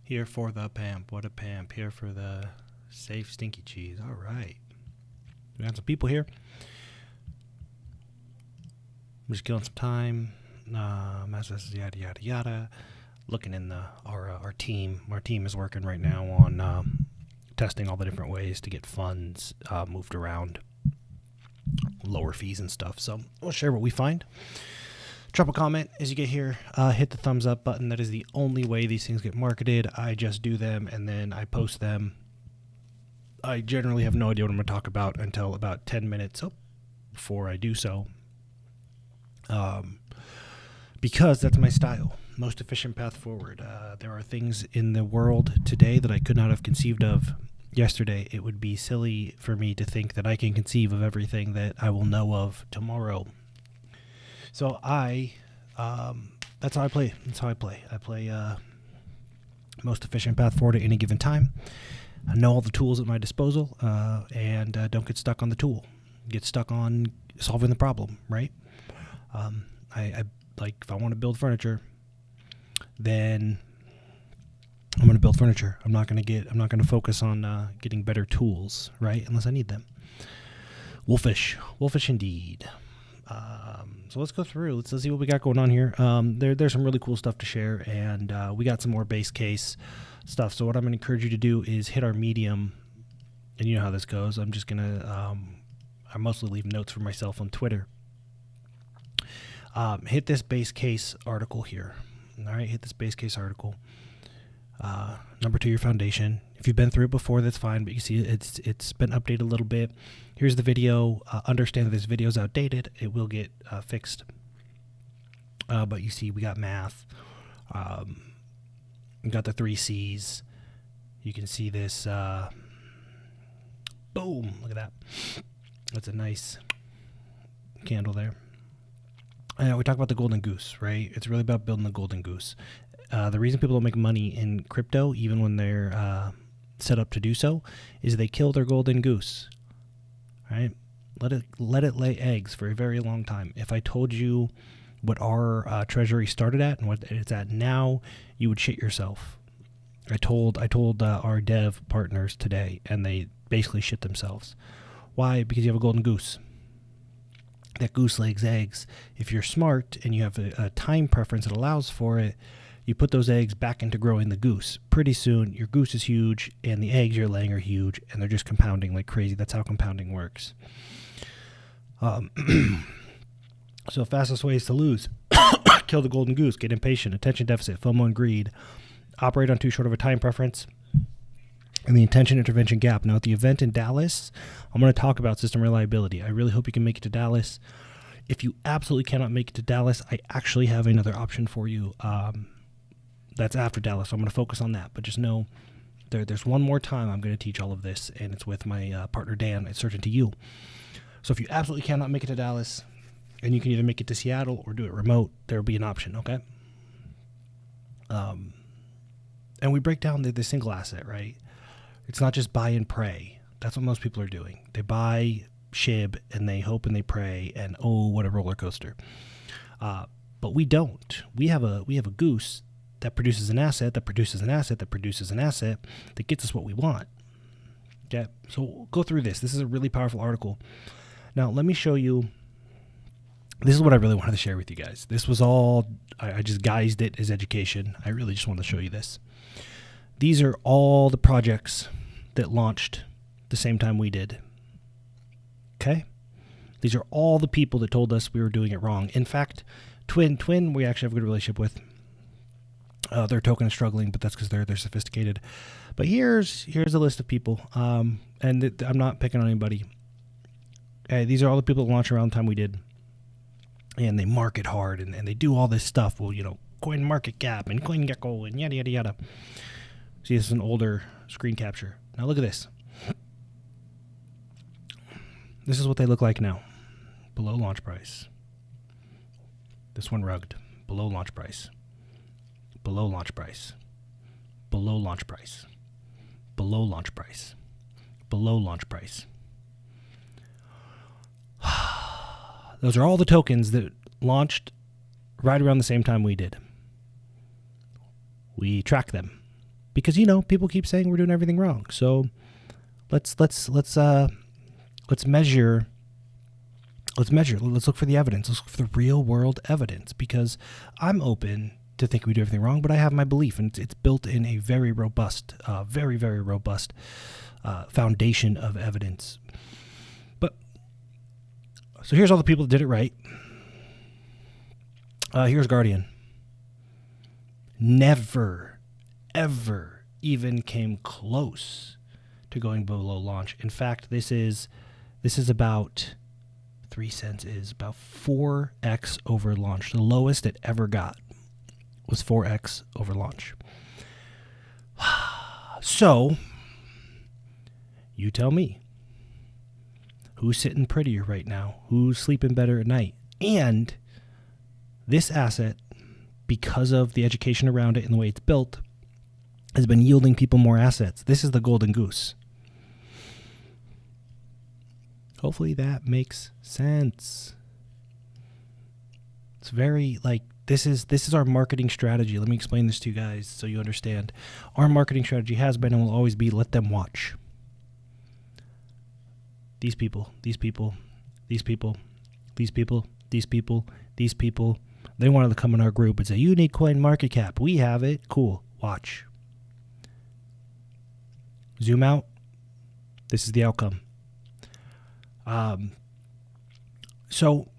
Here for the pamp. What a pamp. Here for the safe stinky cheese. All right. We got some people here. I'm just killing some time. Yada yada yada. Looking in our team. Our team is working right now on testing all the different ways to get funds moved around, lower fees and stuff. So we'll share what we find. Drop a comment as you get here. Hit the thumbs up button. That is the only way these things get marketed. I just do them and then I post them. I generally have no idea what I'm going to talk about until about 10 minutes before I do so. Because that's my style. Most efficient path forward. There are things in the world today that I could not have conceived of yesterday. It would be silly for me to think that I can conceive of everything that I will know of tomorrow. So that's how I play. I play most efficient path forward at any given time. I know all the tools at my disposal, and don't get stuck on the tool. Get stuck on solving the problem, right? I like, if I want to build furniture, then I'm going to build furniture. I'm not going to focus on getting better tools, right? Unless I need them. Wolfish indeed. So let's go through. Let's see what we got going on here. There's some really cool stuff to share, and we got some more base case stuff. So what I'm going to encourage you to do is hit our Medium, and you know how this goes. I'm just going to, I mostly leave notes for myself on Twitter. Hit this base case article here. All right, hit this base case article. Number 2, your foundation. If you've been through it before, that's fine, but you see it's been updated a little bit. Here's the video. Understand that this video is outdated. It will get fixed. But you see we got math. We got the 3 C's. You can see this. Boom. Look at that. That's a nice candle there. We talk about the golden goose, right? It's really about building the golden goose. The reason people don't make money in crypto, even when they're set up to do so, is they kill their golden goose. Right? Let it lay eggs for a very long time. If I told you what our treasury started at and what it's at now, you would shit yourself. I told our dev partners today, and they basically shit themselves. Why? Because you have a golden goose. That goose lays eggs. If you're smart and you have a time preference that allows for it, you put those eggs back into growing the goose. Pretty soon, your goose is huge, and the eggs you're laying are huge, and they're just compounding like crazy. That's how compounding works. So fastest ways to lose. Kill the golden goose, get impatient, attention deficit, FOMO and greed, operate on too short of a time preference, and the attention intervention gap. Now, at the event in Dallas, I'm going to talk about system reliability. I really hope you can make it to Dallas. If you absolutely cannot make it to Dallas, I actually have another option for you. That's after Dallas, so I'm going to focus on that. But just know there's one more time I'm going to teach all of this, and it's with my partner Dan at Search Into You. So if you absolutely cannot make it to Dallas, and you can either make it to Seattle or do it remote, there will be an option, okay? And we break down the single asset, right? It's not just buy and pray. That's what most people are doing. They buy SHIB, and they hope and they pray, and oh, what a roller coaster. But we don't. We have a goose that produces an asset, that produces an asset, that produces an asset, that gets us what we want. Okay, so we'll go through this. This is a really powerful article. Now, let me show you. This is what I really wanted to share with you guys. This was all, I just guised it as education. I really just wanted to show you this. These are all the projects that launched the same time we did. Okay? These are all the people that told us we were doing it wrong. In fact, Twin, we actually have a good relationship with. Their token is struggling, but that's because they're sophisticated. But here's a list of people, and I'm not picking on anybody. These are all the people that launched around the time we did, and they market hard, and they do all this stuff. Well, Coin Market Cap and CoinGecko and yada yada yada. See, this is an older screen capture. Now look at this. This is what they look like now. Below launch price. This one rugged. Below launch price. Below launch price. Below launch price. Below launch price. Below launch price. Those are all the tokens that launched right around the same time we did. We track them. because people keep saying we're doing everything wrong. So let's measure. Let's look for the evidence. Let's look for the real world evidence, because I'm open to think we do everything wrong, but I have my belief, and it's built in a very robust, very, very robust foundation of evidence. But so here's all the people that did it right. Here's Guardian. Never, ever even came close to going below launch. In fact, this is about 3 cents is about 4x over launch. The lowest it ever got was 4x over launch. So, you tell me, who's sitting prettier right now? Who's sleeping better at night? And this asset, because of the education around it and the way it's built, has been yielding people more assets. This is the golden goose. Hopefully that makes sense. It's very this is our marketing strategy. Let me explain this to you guys so you understand. Our marketing strategy has been and will always be, let them watch. These people. They wanted to come in our group and say, you need coin market cap. We have it. Cool. Watch. Zoom out. This is the outcome. So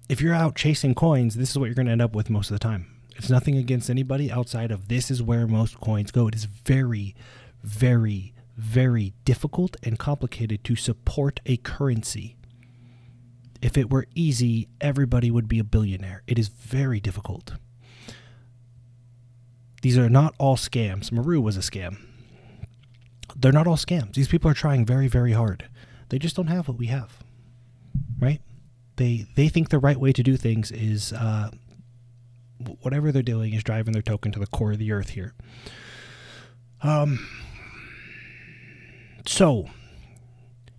if you're out chasing coins, this is what you're going to end up with most of the time. It's nothing against anybody outside of this is where most coins go. It is very, very, very difficult and complicated to support a currency. If it were easy, everybody would be a billionaire. It is very difficult. These are not all scams. Maru was a scam. They're not all scams. These people are trying very, very hard. They just don't have what we have, right? They think the right way to do things is whatever they're doing is driving their token to the core of the earth here. So,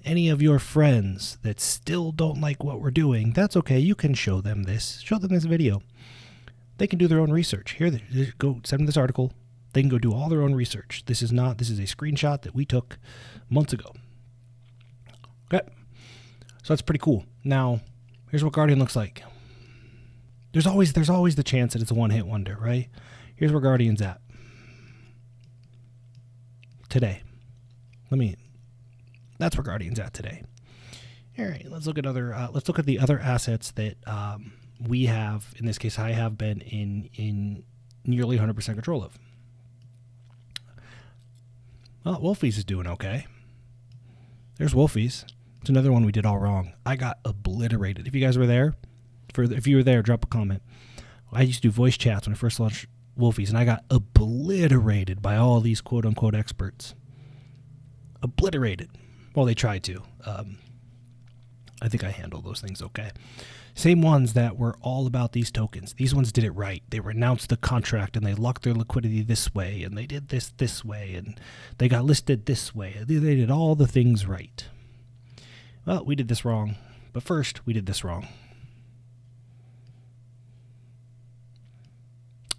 any of your friends that still don't like what we're doing, that's okay. You can show them this. Show them this video. They can do their own research. Here, go send them this article. They can go do all their own research. This is a screenshot that we took months ago. Okay, so that's pretty cool. Now, here's what Guardian looks like. There's always the chance that it's a one-hit wonder, right? Here's where Guardian's at today. That's where Guardian's at today. All right, let's look at the other assets that we have. In this case, I have been in nearly 100% control of. Well, Wolfies is doing okay. There's Wolfies. It's another one we did all wrong. I got obliterated. If you guys were there, if you were there, drop a comment. I used to do voice chats when I first launched Wolfies, and I got obliterated by all these quote-unquote experts. Obliterated. Well, they tried to. I think I handled those things okay. Same ones that were all about these tokens. These ones did it right. They renounced the contract, and they locked their liquidity this way, and they did this way, and they got listed this way. They did all the things right. Well, we did this wrong. But first, we did this wrong.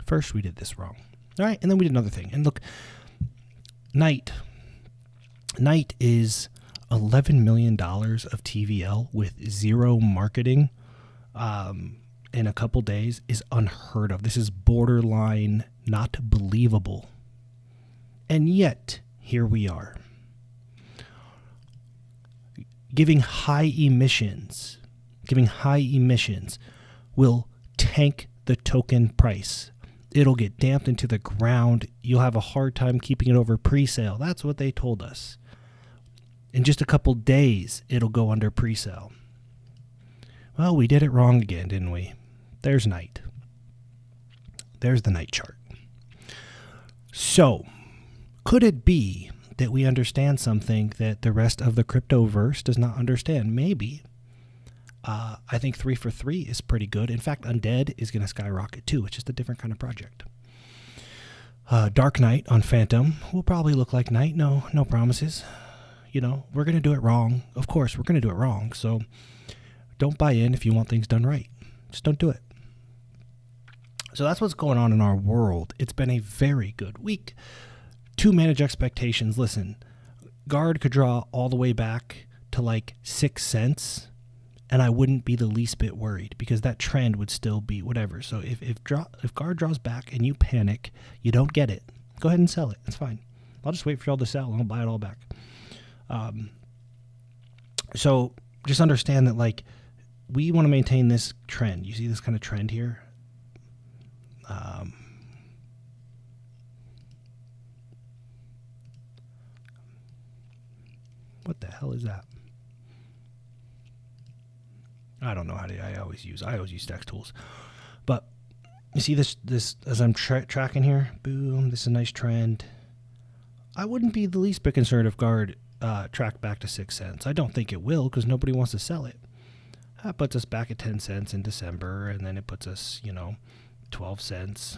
All right, and then we did another thing. And look, Knight is $11 million of TVL with zero marketing in a couple days is unheard of. This is borderline not believable. And yet, here we are. Giving high emissions will tank the token price. It'll get damped into the ground. You'll have a hard time keeping it over pre-sale. That's what they told us. In just a couple days, it'll go under pre-sale. Well, we did it wrong again, didn't we? There's Knight. There's the Knight chart. So, could it be that we understand something that the rest of the cryptoverse does not understand? Maybe. I think 3 for 3 is pretty good. In fact, Undead is going to skyrocket too. It's just a different kind of project. Dark Knight on Phantom will probably look like Knight. No promises. We're going to do it wrong. Of course, we're going to do it wrong. So don't buy in if you want things done right. Just don't do it. So that's what's going on in our world. It's been a very good week. To manage expectations, listen, guard could draw all the way back to like 6 cents, and I wouldn't be the least bit worried because that trend would still be whatever. So if guard draws back and you panic, you don't get it, go ahead and sell it. It's fine. I'll just wait for y'all to sell and I'll buy it all back. So just understand that, like, we want to maintain this trend. You see this kind of trend here? What the hell is that? I don't know how to. I always use Stacks Tools, but you see this as I'm tracking here. Boom! This is a nice trend. I wouldn't be the least bit concerned if guard tracked back to 6 cents. I don't think it will because nobody wants to sell it. That puts us back at 10 cents in December, and then it puts us, 12 cents.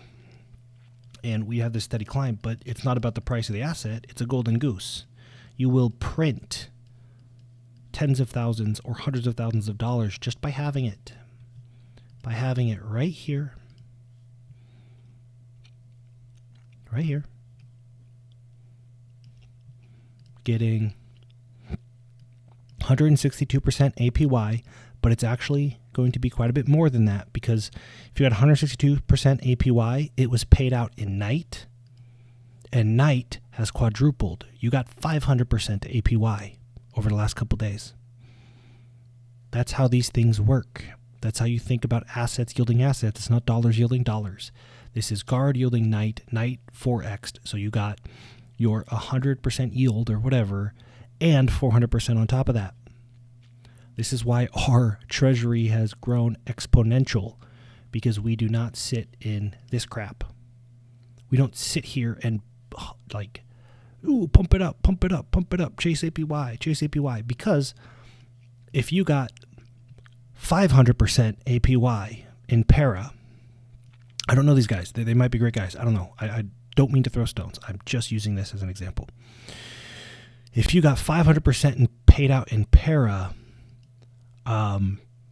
And we have this steady climb, but it's not about the price of the asset. It's a golden goose. You will print tens of thousands or hundreds of thousands of dollars just by having it. By having it right here. Right here. Getting 162% APY, but it's actually going to be quite a bit more than that because if you got 162% APY, it was paid out in night, and night has quadrupled. You got 500% APY over the last couple days. That's how these things work. That's how you think about assets yielding assets. It's not dollars yielding dollars. This is guard yielding night 4x'd. So you got your 100% yield or whatever, and 400% on top of that. This is why our treasury has grown exponential, because we do not sit in this crap. We don't sit here and like, ooh, pump it up, pump it up, pump it up, chase APY, chase APY. Because if you got 500% APY in Para, I don't know these guys. They might be great guys. I don't know. I don't mean to throw stones. I'm just using this as an example. If you got 500% paid out in Para,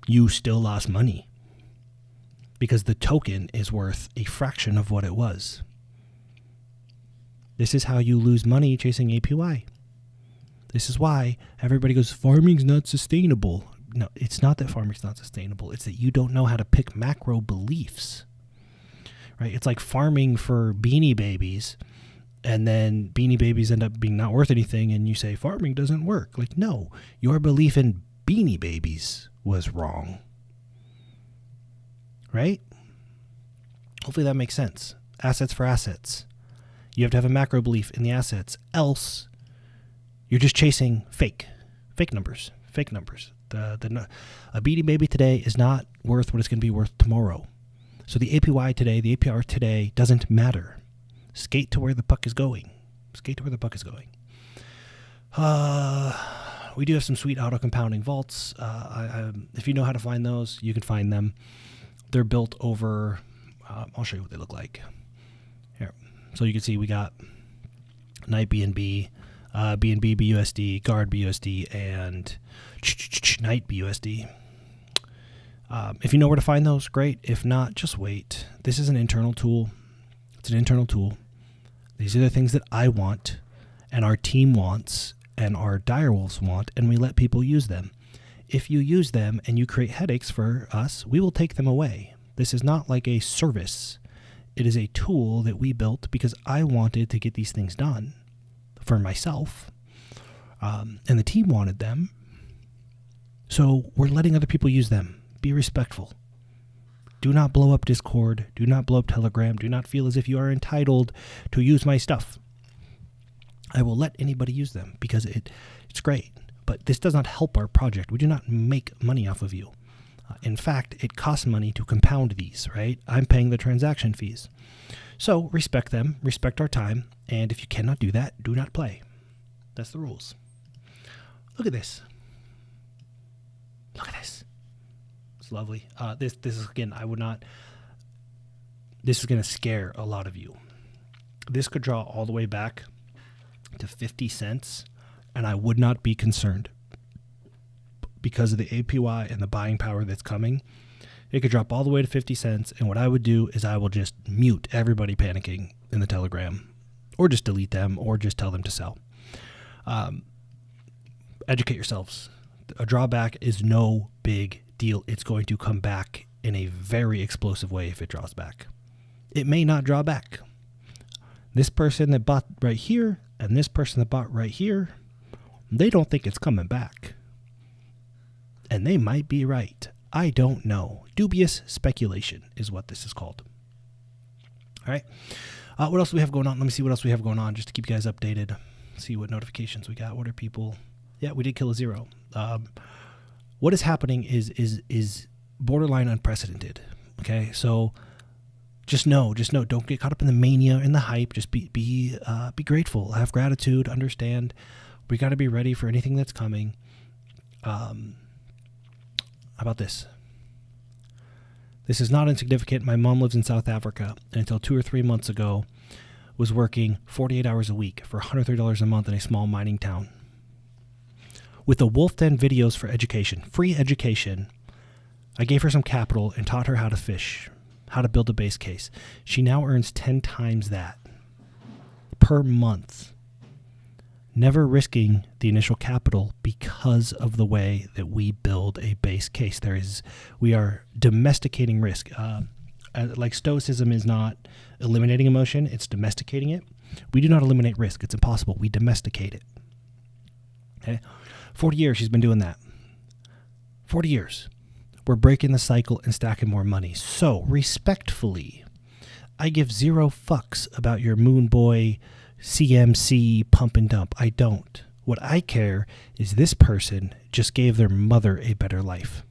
you still lost money because the token is worth a fraction of what it was. This is how you lose money chasing APY. This is why everybody goes, farming's not sustainable. No, it's not that farming's not sustainable. It's that you don't know how to pick macro beliefs, right? It's like farming for Beanie Babies, and then Beanie Babies end up being not worth anything, and you say farming doesn't work. Like, no, your belief in Beanie Babies was wrong, right? Hopefully that makes sense. Assets for assets. You have to have a macro belief in the assets, else you're just chasing fake numbers. A Beanie Baby today is not worth what it's going to be worth tomorrow. So the APY today, the APR today doesn't matter. Skate to where the puck is going. Skate to where the puck is going. We do have some sweet auto compounding vaults. If you know how to find those, you can find them. They're built over. I'll show you what they look like. Here, so you can see we got Night BNB, BNB BUSD, Guard BUSD, and Night BUSD. If you know where to find those, great. If not, just wait. This is an internal tool. It's an internal tool. These are the things that I want, and our team wants, and our direwolves want, and we let people use them. If you use them and you create headaches for us, we will take them away. This is not like a service. It is a tool that we built because I wanted to get these things done for myself, and the team wanted them. So we're letting other people use them. Be respectful. Do not blow up Discord. Do not blow up Telegram. Do not feel as if you are entitled to use my stuff. I will let anybody use them because it's great. But this does not help our project. We do not make money off of you. In fact, it costs money to compound these, right? I'm paying the transaction fees. So respect them, respect our time, and if you cannot do that, do not play. That's the rules. Look at this. Look at this. It's lovely. This is, again, this is going to scare a lot of you. This could draw all the way back to 50 cents, and I would not be concerned because of the APY and the buying power that's coming. It could drop all the way to 50 cents, and what I would do is I will just mute everybody panicking in the Telegram or just delete them, or just tell them to sell. Educate yourselves. A drawback is no big deal. It's going to come back in a very explosive way if it draws back. It may not draw back. This person that bought right here and this person that bought right here, they don't think it's coming back. And they might be right. I don't know. Dubious speculation is what this is called. All right. What else do we have going on? Let me see what else we have going on just to keep you guys updated. See what notifications we got. What are people? Yeah, we did kill a 0. What is happening is borderline unprecedented. Okay, so just know, don't get caught up in the mania and the hype. Just be grateful, have gratitude, understand. We got to be ready for anything that's coming. How about this? This is not insignificant. My mom lives in South Africa, and until 2 or 3 months ago, was working 48 hours a week for $130 a month in a small mining town. With the Wolfden videos for education, free education, I gave her some capital and taught her how to fish, how to build a base case. She now earns 10 times that per month, never risking the initial capital because of the way that we build a base case. We are domesticating risk. Like Stoicism is not eliminating emotion, it's domesticating it. We do not eliminate risk. It's impossible. We domesticate it. Okay? 40 years she's been doing that. 40 years. We're breaking the cycle and stacking more money. So, respectfully, I give 0 fucks about your Moon Boy CMC pump and dump. I don't. What I care is this person just gave their mother a better life.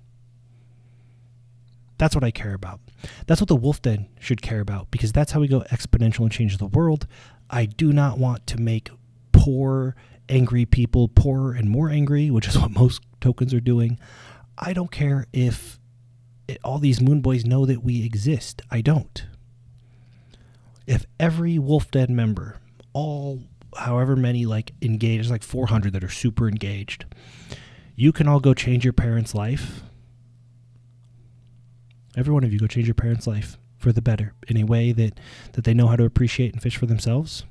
That's what I care about. That's what the Wolfden should care about, because that's how we go exponential and change the world. I do not want to make poor, angry people poorer and more angry, which is what most tokens are doing. I don't care if all these Moon Boys know that we exist. I don't. If every Wolfden member, all however many engaged, there's like 400 that are super engaged, you can all go change your parents' life. Every one of you go change your parents' life for the better in a way that they know how to appreciate and fish for themselves.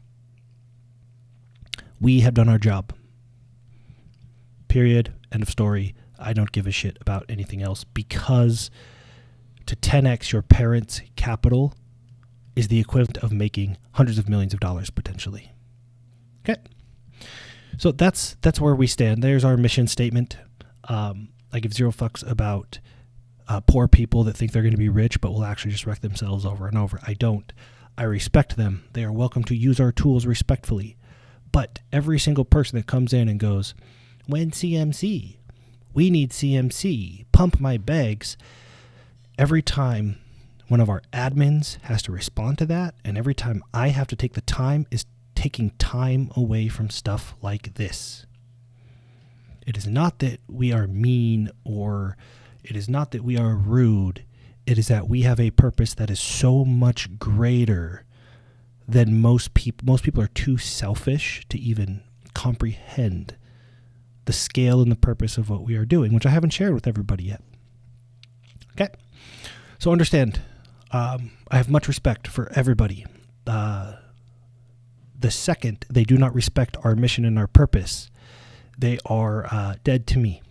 We have done our job. Period. End of story. I don't give a shit about anything else, because to 10x your parents' capital is the equivalent of making hundreds of millions of dollars potentially. Okay. So that's where we stand. There's our mission statement. I give 0 fucks about poor people that think they're going to be rich but will actually just wreck themselves over and over. I don't. I respect them. They are welcome to use our tools respectfully. But every single person that comes in and goes, when CMC? We need CMC. Pump my bags. Every time one of our admins has to respond to that, and every time I have to take the time, is taking time away from stuff like this. It is not that we are mean, or it is not that we are rude. It is that we have a purpose that is so much greater than most people. Most people are too selfish to even comprehend the scale and the purpose of what we are doing, which I haven't shared with everybody yet. Okay. So understand, I have much respect for everybody. The second they do not respect our mission and our purpose, they are dead to me.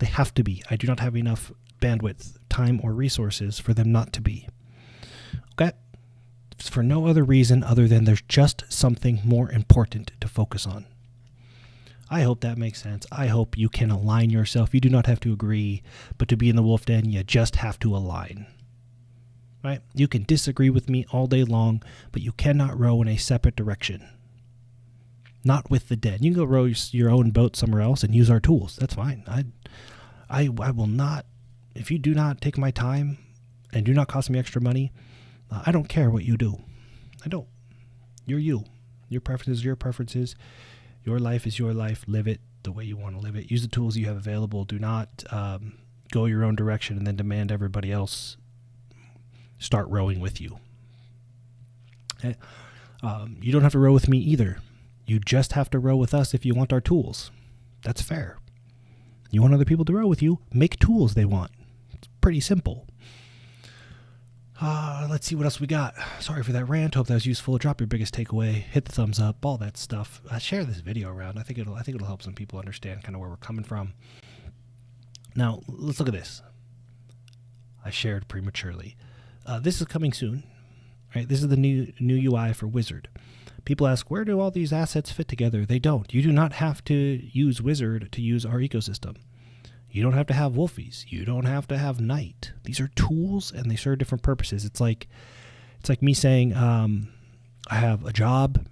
They have to be. I do not have enough bandwidth, time, or resources for them not to be. Okay? It's for no other reason other than there's just something more important to focus on. I hope that makes sense. I hope you can align yourself. You do not have to agree, but to be in the Wolfden, you just have to align. Right? You can disagree with me all day long, but you cannot row in a separate direction. Not with the den. You can go row your own boat somewhere else and use our tools. That's fine. I will not, if you do not take my time and do not cost me extra money, I don't care what you do. I don't. You're you. Your preferences are your preferences. Your life is your life. Live it the way you want to live it. Use the tools you have available. Do not go your own direction and then demand everybody else start rowing with you. Okay? You don't have to row with me either. You just have to row with us if you want our tools. That's fair. You want other people to row with you, make tools they want. It's pretty simple. Let's see what else we got. Sorry for that rant. Hope that was useful. Drop your biggest takeaway. Hit the thumbs up. All that stuff. Share this video around. I think it'll help some people understand kind of where we're coming from. Now let's look at this. I shared prematurely. This is coming soon. Right. This is the new UI for Wizard. People ask, where do all these assets fit together? They don't. You do not have to use Wizard to use our ecosystem. You don't have to have Wolfies. You don't have to have Knight. These are tools, and they serve different purposes. It's like me saying, I have a job,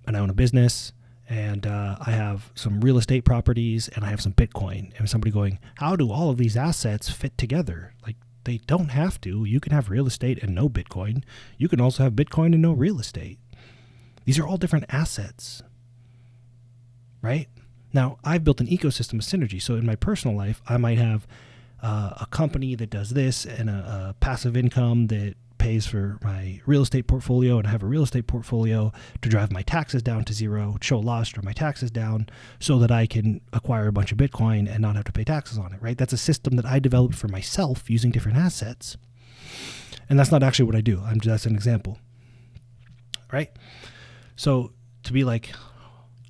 and I own a business, and I have some real estate properties, and I have some Bitcoin. And somebody going, how do all of these assets fit together? Like, they don't have to. You can have real estate and no Bitcoin. You can also have Bitcoin and no real estate. These are all different assets, right? Now, I've built an ecosystem of synergy. So in my personal life, I might have a company that does this and a passive income that pays for my real estate portfolio, and I have a real estate portfolio to drive my taxes down to zero, show a loss, drive my taxes down so that I can acquire a bunch of Bitcoin and not have to pay taxes on it, right? That's a system that I developed for myself using different assets. And that's not actually what I do. That's an example, right? So to be like,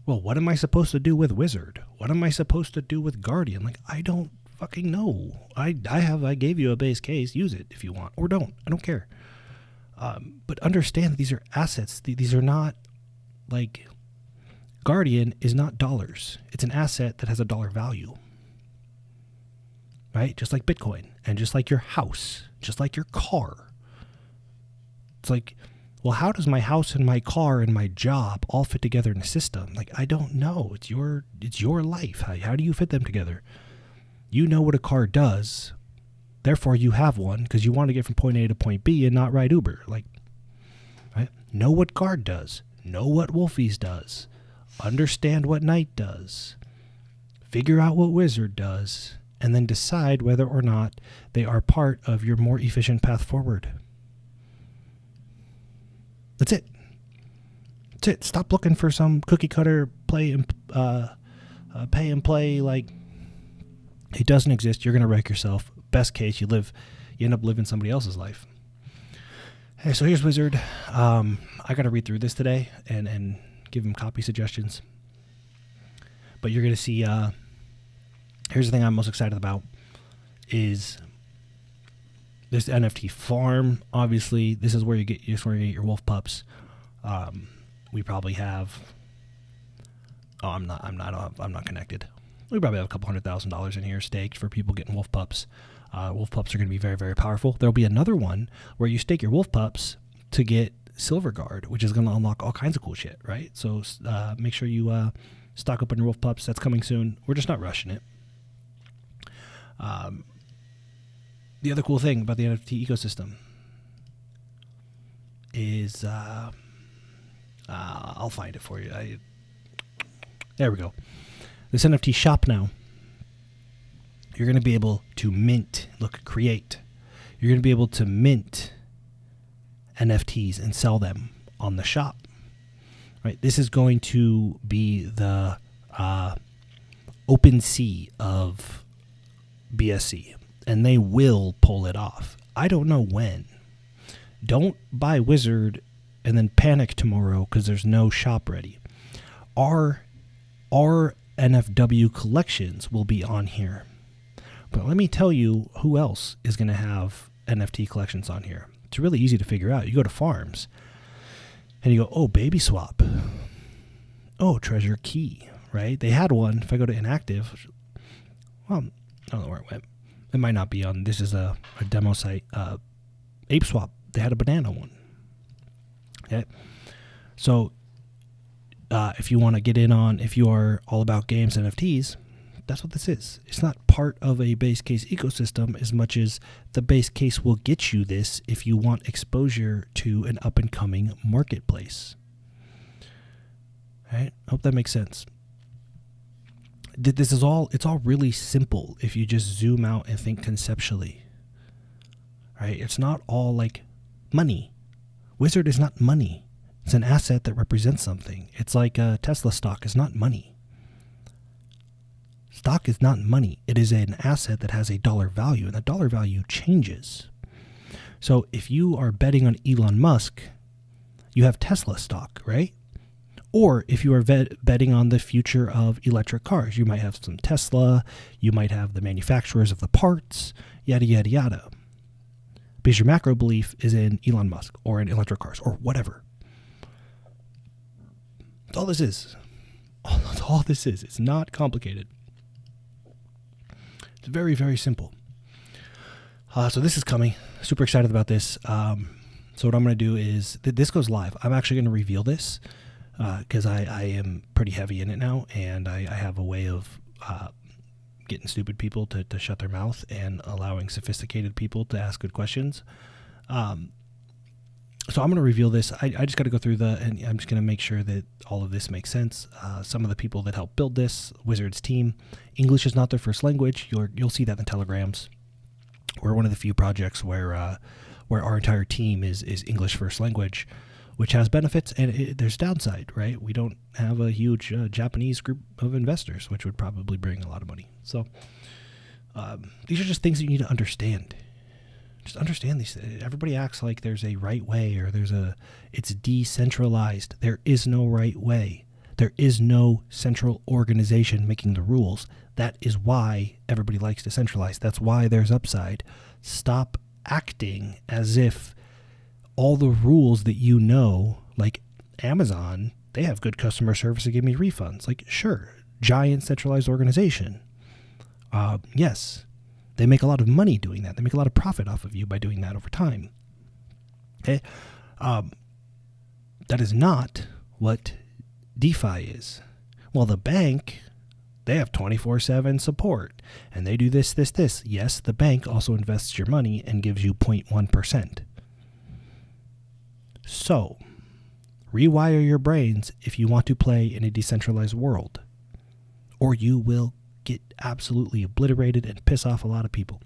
well, what am I supposed to do with Wizard? What am I supposed to do with Guardian? Like, I don't fucking know. I gave you a base case. Use it if you want, or don't. I don't care. But understand that these are assets. These are not like, Guardian is not dollars. It's an asset that has a dollar value, right? Just like Bitcoin, and just like your house, just like your car. It's like, well, how does my house and my car and my job all fit together in a system? Like, I don't know. It's your life. How do you fit them together? You know what a car does. Therefore, you have one because you want to get from point A to point B and not ride Uber. Like, right? Know what Guard does. Know what Wolfies does. Understand what Knight does. Figure out what Wizard does. And then decide whether or not they are part of your more efficient path forward. That's it. That's it. Stop looking for some cookie cutter pay and play. Like, it doesn't exist. You're gonna wreck yourself. Best case, you end up living somebody else's life. Hey, so here's Wizard. I gotta read through this today and give him copy suggestions. But you're gonna see. Here's the thing I'm most excited about is this NFT farm. Obviously, this is where you get your wolf pups. We probably have. Oh, I'm not connected. We probably have a couple $100,000 in here staked for people getting wolf pups. Wolf pups are going to be very, very powerful. There'll be another one where you stake your wolf pups to get Silver Guard, which is going to unlock all kinds of cool shit, right? So make sure you stock up on your wolf pups. That's coming soon. We're just not rushing it. The other cool thing about the NFT ecosystem is I'll find it for you. There we go. This NFT shop now, you're going to be able to mint, create. You're going to be able to mint NFTs and sell them on the shop. Right? This is going to be the open sea of BSC, and they will pull it off. I don't know when. Don't buy Wizard and then panic tomorrow because there's no shop ready. Our NFW collections will be on here. But let me tell you who else is going to have NFT collections on here. It's really easy to figure out. You go to farms and you go, oh, Baby Swap. Oh, Treasure Key, right? They had one. If I go to inactive, well, I don't know where it went. It might not be on. This is a demo site. Ape Swap. They had a banana one. Okay. So if you want to get in on, if you are all about games NFTs, that's what this is. It's not part of a base case ecosystem as much as the base case will get you this if you want exposure to an up and coming marketplace. All right? I hope that makes sense. It's all really simple if you just zoom out and think conceptually. Right? It's not all like money. Wizard is not money. It's an asset that represents something. It's like Tesla stock is not money. Stock is not money. It is an asset that has a dollar value, and that dollar value changes. So if you are betting on Elon Musk, you have Tesla stock, right? Or if you are betting on the future of electric cars, you might have some Tesla, you might have the manufacturers of the parts, yada, yada, yada. Because your macro belief is in Elon Musk or in electric cars or whatever. That's all this is. That's all this is. It's not complicated. It's very, very simple. So this is coming. Super excited about this. So what I'm going to do is, this goes live. I'm actually going to reveal this because I am pretty heavy in it now, and I have a way of getting stupid people to shut their mouth and allowing sophisticated people to ask good questions. So I'm going to reveal this. I just got to go through and I'm just going to make sure that all of this makes sense. Some of the people that helped build this, Wizards team, English is not their first language. You'll see that in the telegrams. We're one of the few projects where our entire team is English first language, which has benefits and there's downside, right? We don't have a huge Japanese group of investors, which would probably bring a lot of money. So these are just things that you need to understand. Just understand these. Everybody acts like there's a right way or it's decentralized. There is no right way. There is no central organization making the rules. That is why everybody likes to centralize. That's why there's upside. Stop acting as if all the rules that you know, like Amazon, they have good customer service and give me refunds. Like, sure, giant centralized organization. Yes, they make a lot of money doing that. They make a lot of profit off of you by doing that over time. Okay, that is not what DeFi is. Well, the bank, they have 24/7 support, and they do this. Yes, the bank also invests your money and gives you 0.1%. So, rewire your brains if you want to play in a decentralized world, or you will get absolutely obliterated and piss off a lot of people.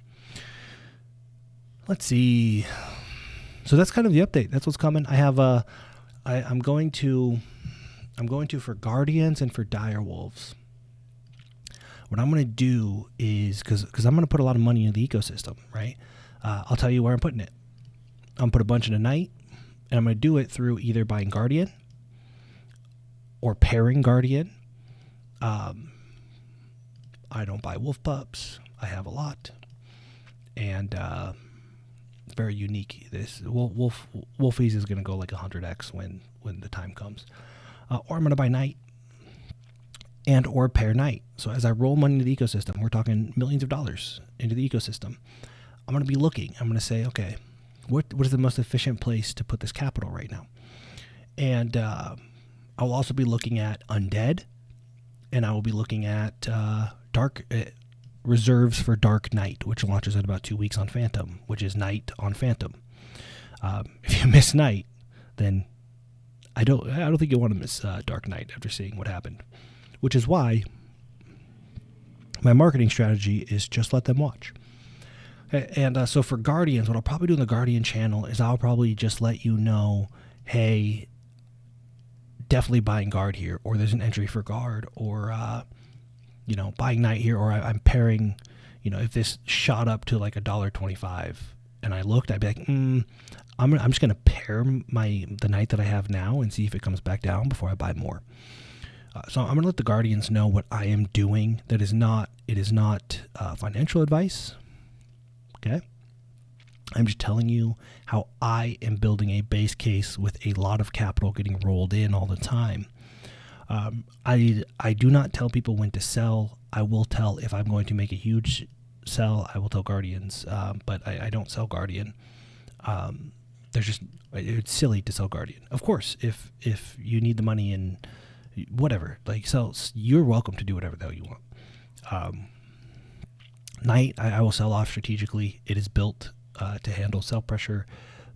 Let's see. So that's kind of the update. That's what's coming. I have I'm going to for Guardians and for Dire Wolves. What I'm going to do is, because I'm going to put a lot of money into the ecosystem, right? I'll tell you where I'm putting it. I'm going to put a bunch into Night, and I'm going to do it through either buying Guardian or pairing Guardian. I don't buy wolf pups. I have a lot. And it's very unique. This Wolfies is going to go like 100x when the time comes. Or I'm going to buy Night and or pair Night. So as I roll money into the ecosystem, we're talking millions of dollars into the ecosystem. I'm going to be looking. I'm going to say, okay, what is the most efficient place to put this capital right now? And I'll also be looking at Undead, and I will be looking at Dark reserves for Dark Knight, which launches in about 2 weeks on Phantom, which is Night on Phantom. If you miss Night, then I don't think you'll want to miss Dark Knight after seeing what happened, which is why my marketing strategy is just let them watch. And so for Guardians, what I'll probably do in the Guardian channel is I'll probably just let you know, hey, definitely buying Guard here, or there's an entry for Guard, or buying Night here, or I'm pairing, if this shot up to like $1.25 and I looked, I'd be like, I'm just gonna pair the Night that I have now and see if it comes back down before I buy more. So I'm gonna let the Guardians know what I am doing. It is not financial advice. Okay, I'm just telling you how I am building a base case with a lot of capital getting rolled in all the time. I do not tell people when to sell. I will tell if I'm going to make a huge sell. I will tell Guardians, but I don't sell Guardian. It's silly to sell Guardian. Of course, if you need the money and whatever, like sell, you're welcome to do whatever the hell you want. Night, I will sell off strategically. It is built to handle sell pressure,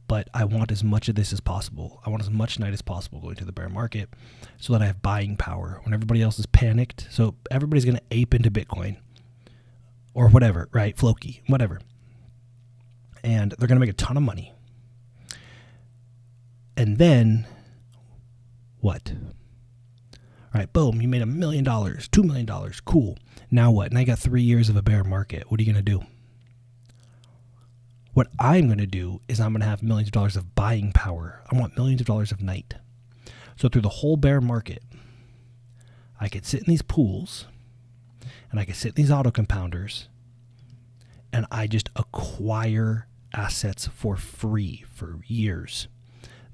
but I want as much of this as possible. I want as much Night as possible going to the bear market so that I have buying power when everybody else is panicked. So everybody's going to ape into Bitcoin or whatever, right? Floki, whatever. And they're going to make a ton of money. And then what? All right, boom, you made $1 million, $2 million, cool. Now what? Now you got 3 years of a bear market. What are you going to do? What I'm going to do is I'm going to have millions of dollars of buying power. I want millions of dollars of night. So through the whole bear market, I could sit in these pools and I could sit in these auto compounders and I just acquire assets for free for years.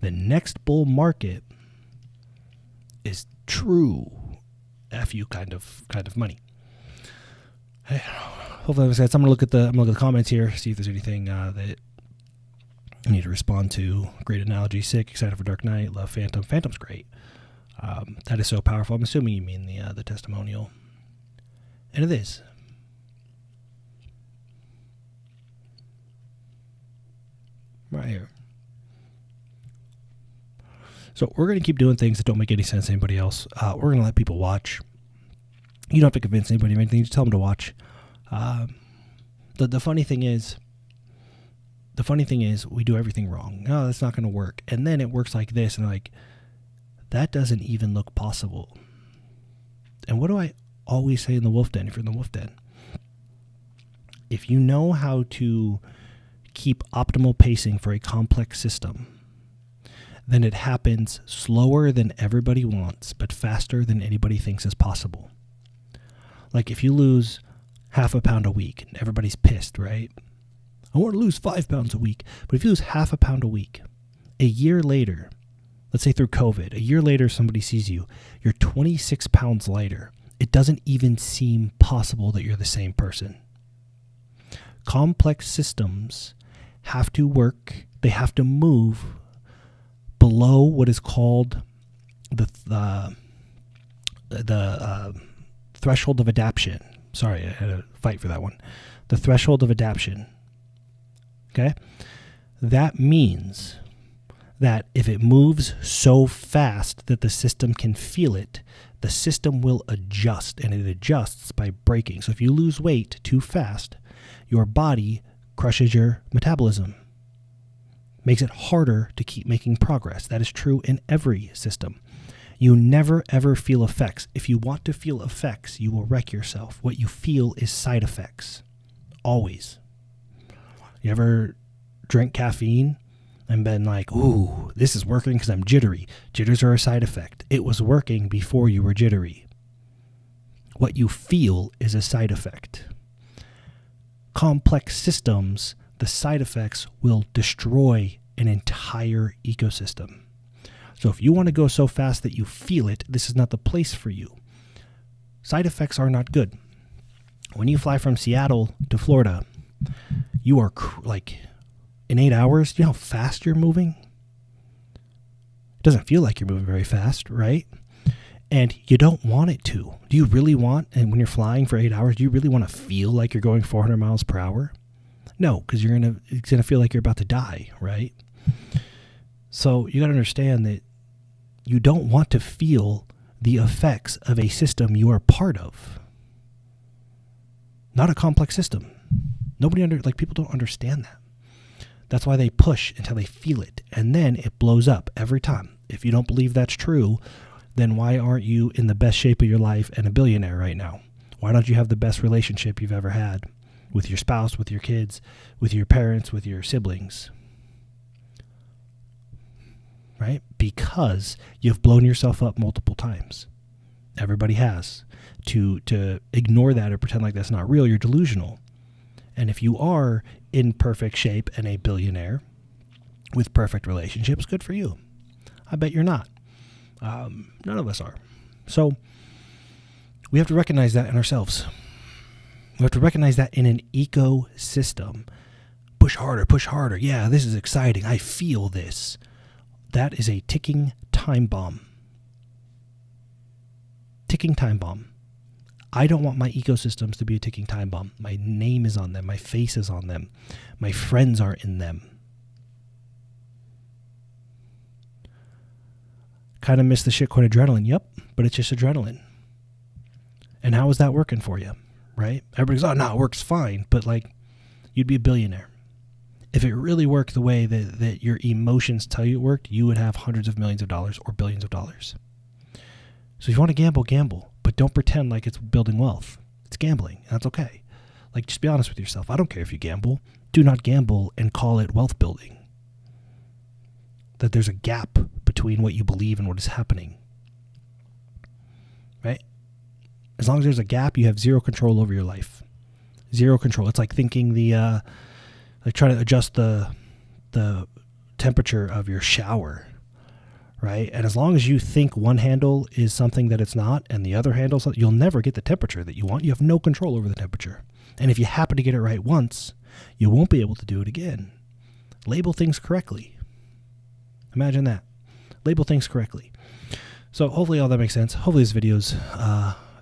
The next bull market is true FU kind of money. Hey, hopefully, I'm gonna look at the comments here, see if there's anything that I need to respond to. Great analogy. Sick. Excited for Dark Knight. Love Phantom. Phantom's great. That is so powerful. I'm assuming you mean the testimonial, and it is. Right here. So we're going to keep doing things that don't make any sense to anybody else. We're going to let people watch. You don't have to convince anybody of anything. Just tell them to watch. The funny thing is we do everything wrong. No, that's not going to work. And then it works like this, and like, that doesn't even look possible. And what do I always say in the Wolfden, if you're in the Wolfden? If you know how to keep optimal pacing for a complex system, then it happens slower than everybody wants, but faster than anybody thinks is possible. Like if you lose half a pound a week, and everybody's pissed, right? I want to lose 5 pounds a week. But if you lose half a pound a week, a year later, let's say through COVID, a year later somebody sees you, you're 26 pounds lighter. It doesn't even seem possible that you're the same person. Complex systems have to work, they have to move below what is called the threshold of adaptation. Sorry, I had to fight for that one. The threshold of adaptation. Okay? That means that if it moves so fast that the system can feel it, the system will adjust, and it adjusts by braking. So if you lose weight too fast, your body crushes your metabolism, makes it harder to keep making progress. That is true in every system. You never ever feel effects. If you want to feel effects, you will wreck yourself. What you feel is side effects. Always. You ever drink caffeine and been like, ooh, this is working because I'm jittery. Jitters are a side effect. It was working before you were jittery. What you feel is a side effect. Complex systems, the side effects will destroy an entire ecosystem. So if you want to go so fast that you feel it, this is not the place for you. Side effects are not good. When you fly from Seattle to Florida, you are like in 8 hours, you know how fast you're moving? It doesn't feel like you're moving very fast, right? And you don't want it to. Do you really want, and when you're flying for 8 hours, do you really want to feel like you're going 400 miles per hour? No, because it's gonna feel like you're about to die, right? So you got to understand that you don't want to feel the effects of a system you are part of. Not a complex system. People don't understand that. That's why they push until they feel it, and then it blows up every time. If you don't believe that's true, then why aren't you in the best shape of your life and a billionaire right now? Why don't you have the best relationship you've ever had with your spouse, with your kids, with your parents, with your siblings? Right? Because you've blown yourself up multiple times. Everybody has. To ignore that or pretend like that's not real, you're delusional. And if you are in perfect shape and a billionaire with perfect relationships, good for you. I bet you're not. None of us are. So we have to recognize that in ourselves. We have to recognize that in an ecosystem. Push harder, push harder. Yeah, this is exciting. I feel this. That is a ticking time bomb. Ticking time bomb. I don't want my ecosystems to be a ticking time bomb. My name is on them. My face is on them. My friends are in them. Kind of miss the shitcoin adrenaline. Yep, but it's just adrenaline. And how is that working for you? Right? Everybody's, oh, no, it works fine. But you'd be a billionaire. If it really worked the way that your emotions tell you it worked, you would have hundreds of millions of dollars or billions of dollars. So if you want to gamble, gamble. But don't pretend like it's building wealth. It's gambling. And that's okay. Just be honest with yourself. I don't care if you gamble. do not gamble and call it wealth building. That there's a gap between what you believe and what is happening. Right? As long as there's a gap, you have zero control over your life. Zero control. It's like thinking like trying to adjust the temperature of your shower, right? And as long as you think one handle is something that it's not, and the other handle, you'll never get the temperature that you want. You have no control over the temperature. And if you happen to get it right once, you won't be able to do it again. Label things correctly. Imagine that. Label things correctly. So hopefully all that makes sense. Hopefully this video is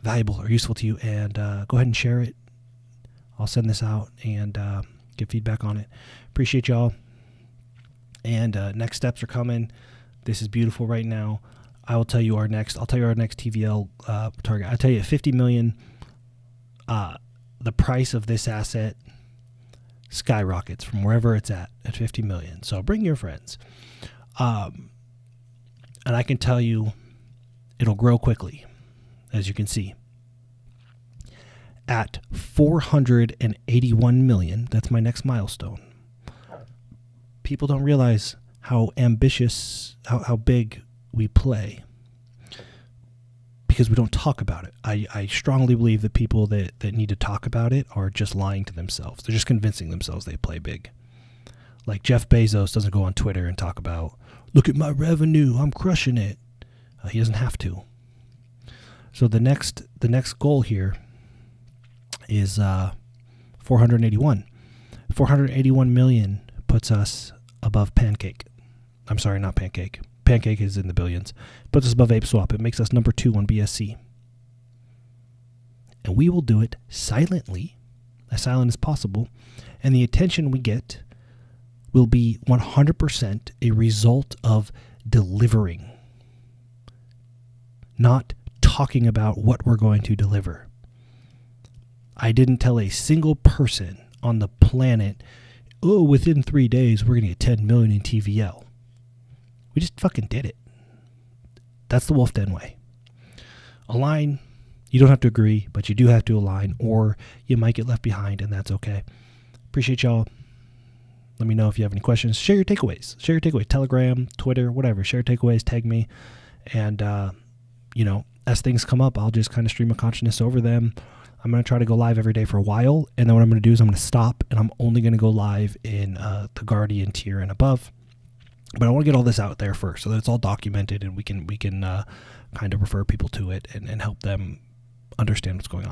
valuable or useful to you, and go ahead and share it. I'll send this out and get feedback on it. Appreciate y'all. And next steps are coming. This is beautiful right now. I'll tell you our next TVL target. I'll tell you at 50 million, the price of this asset skyrockets from wherever it's at 50 million. So bring your friends. And I can tell you it'll grow quickly, as you can see. At 481 million, that's my next milestone. People don't realize how ambitious, how big we play, because we don't talk about it. I strongly believe that people that need to talk about it are just lying to themselves. They're just convincing themselves they play big. Like Jeff Bezos doesn't go on Twitter and talk about, look at my revenue, I'm crushing it. He doesn't have to. So the next goal here is 481. 481 million puts us above Pancake. I'm sorry, not Pancake. Pancake is in the billions. Puts us above ApeSwap. It makes us number 2 on BSC. And we will do it silently, as silent as possible. And the attention we get will be 100% a result of delivering, not talking about what we're going to deliver. I didn't tell a single person on the planet, oh, within 3 days, we're going to get 10 million in TVL. We just fucking did it. That's the Wolfden way. Align. You don't have to agree, but you do have to align, or you might get left behind, and that's okay. Appreciate y'all. Let me know if you have any questions. Share your takeaways. Share your takeaways. Telegram, Twitter, whatever. Share takeaways. Tag me. And, as things come up, I'll just kind of stream of consciousness over them. I'm going to try to go live every day for a while, and then what I'm going to do is I'm going to stop, and I'm only going to go live in the Guardian tier and above. But I want to get all this out there first so that it's all documented, and we can kind of refer people to it and help them understand what's going on.